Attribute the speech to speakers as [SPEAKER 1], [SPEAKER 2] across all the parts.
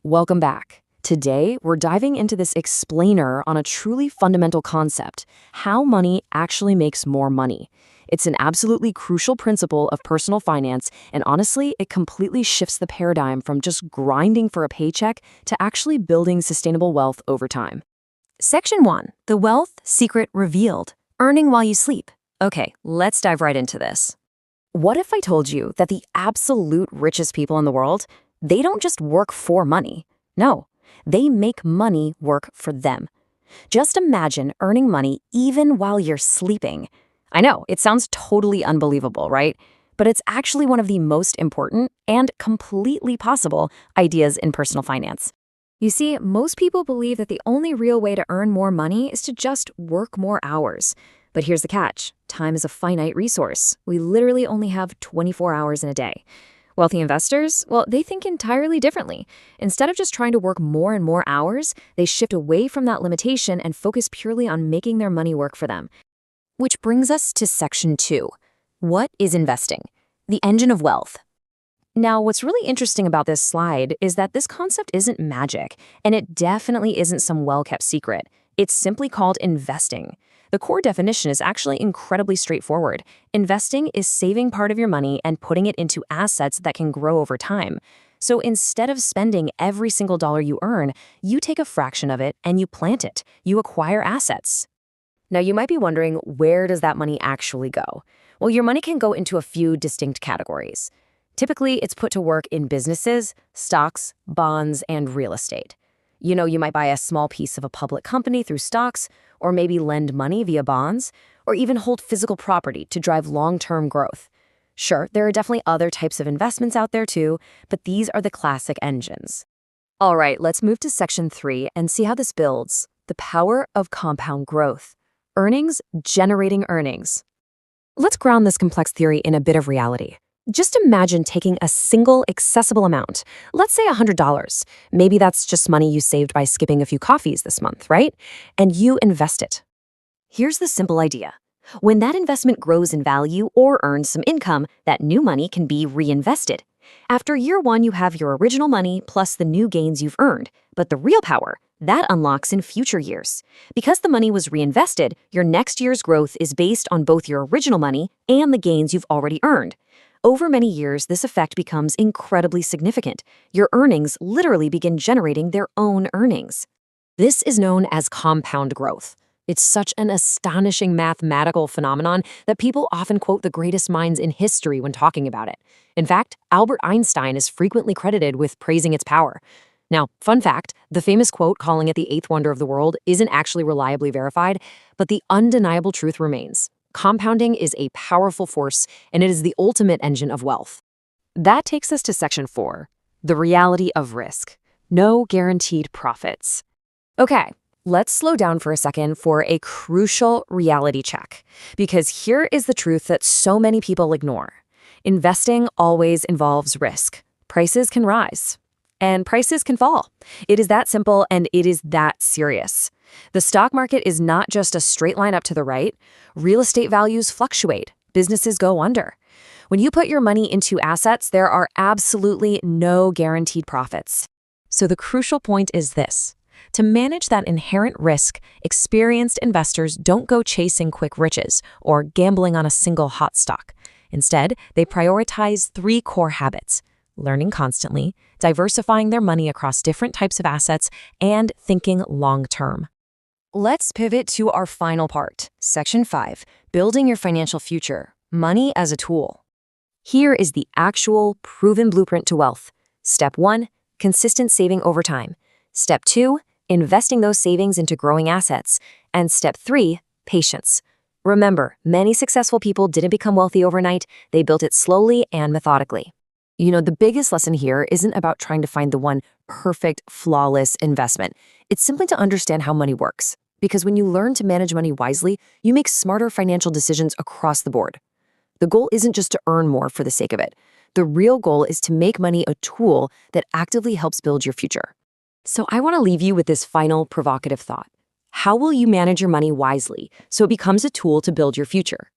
[SPEAKER 1] Welcome back. Today, we're diving into this explainer on a truly fundamental concept, how money actually makes more money. It's an absolutely crucial principle of personal finance, and honestly, it completely shifts the paradigm from just grinding for a paycheck to actually building sustainable wealth over time.
[SPEAKER 2] Section 1. The Wealth Secret Revealed. Earning while you sleep. Okay, let's dive right into this.
[SPEAKER 1] What if I told you that the absolute richest people in the world, they don't just work for money. No, they make money work for them. Just imagine earning money even while you're sleeping. I know, it sounds totally unbelievable, right? But it's actually one of the most important and completely possible ideas in personal finance.
[SPEAKER 2] You see, most people believe that the only real way to earn more money is to just work more hours. But here's the catch. Time is a finite resource. We literally only have 24 hours in a day. Wealthy investors, well, they think entirely differently. Instead of just trying to work more and more hours, they shift away from that limitation and focus purely on making their money work for them. Which brings us to Section 2. What is investing? The engine of wealth. Now, what's really interesting about this slide is that this concept isn't magic, and it definitely isn't some well-kept secret. It's simply called investing. The core definition is actually incredibly straightforward. Investing is saving part of your money and putting it into assets that can grow over time. So instead of spending every single dollar you earn, you take a fraction of it and you plant it. You acquire assets. Now, you might be wondering, where does that money actually go? Well, your money can go into a few distinct categories. Typically, it's put to work in businesses, stocks, bonds, and real estate. You might buy a small piece of a public company through stocks, or maybe lend money via bonds, or even hold physical property to drive long-term growth. Sure, there are definitely other types of investments out there too, but these are the classic engines. All right, let's move to Section 3 and see how this builds. The power of compound growth. Earnings generating earnings. Let's ground this complex theory in a bit of reality. Just imagine taking a single accessible amount, let's say $100. Maybe that's just money you saved by skipping a few coffees this month, right? And you invest it. Here's the simple idea. When that investment grows in value or earns some income, that new money can be reinvested. After year one, you have your original money plus the new gains you've earned. But the real power, that unlocks in future years. Because the money was reinvested, your next year's growth is based on both your original money and the gains you've already earned. Over many years, this effect becomes incredibly significant. Your earnings literally begin generating their own earnings. This is known as compound growth. It's such an astonishing mathematical phenomenon that people often quote the greatest minds in history when talking about it. In fact, Albert Einstein is frequently credited with praising its power. Now, fun fact, the famous quote calling it the eighth wonder of the world isn't actually reliably verified, but the undeniable truth remains. Compounding is a powerful force, and it is the ultimate engine of wealth. That takes us to Section 4, the reality of risk. No guaranteed profits. Okay, let's slow down for a second for a crucial reality check, because here is the truth that so many people ignore. Investing always involves risk. Prices can rise, and prices can fall. It is that simple, and it is that serious. The stock market is not just a straight line up to the right. Real estate values fluctuate. Businesses go under. When you put your money into assets, there are absolutely no guaranteed profits. So the crucial point is this. To manage that inherent risk, experienced investors don't go chasing quick riches or gambling on a single hot stock. Instead, they prioritize 3 core habits: learning constantly, diversifying their money across different types of assets, and thinking long-term. Let's pivot to our final part, Section 5, building your financial future, money as a tool. Here is the actual proven blueprint to wealth. Step 1, consistent saving over time. Step 2, investing those savings into growing assets. And Step 3, patience. Remember, many successful people didn't become wealthy overnight. They built it slowly and methodically. The biggest lesson here isn't about trying to find the one perfect, flawless investment. It's simply to understand how money works. Because when you learn to manage money wisely, you make smarter financial decisions across the board. The goal isn't just to earn more for the sake of it. The real goal is to make money a tool that actively helps build your future. So I want to leave you with this final provocative thought. How will you manage your money wisely so it becomes a tool to build your future?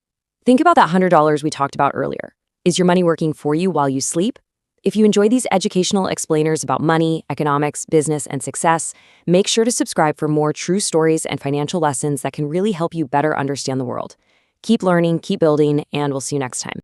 [SPEAKER 2] Think about that $100 we talked about earlier. Is your money working for you while you sleep?
[SPEAKER 1] If you enjoy these educational explainers about money, economics, business, and success, make sure to subscribe for more true stories and financial lessons that can really help you better understand the world. Keep learning, keep building, and we'll see you next time.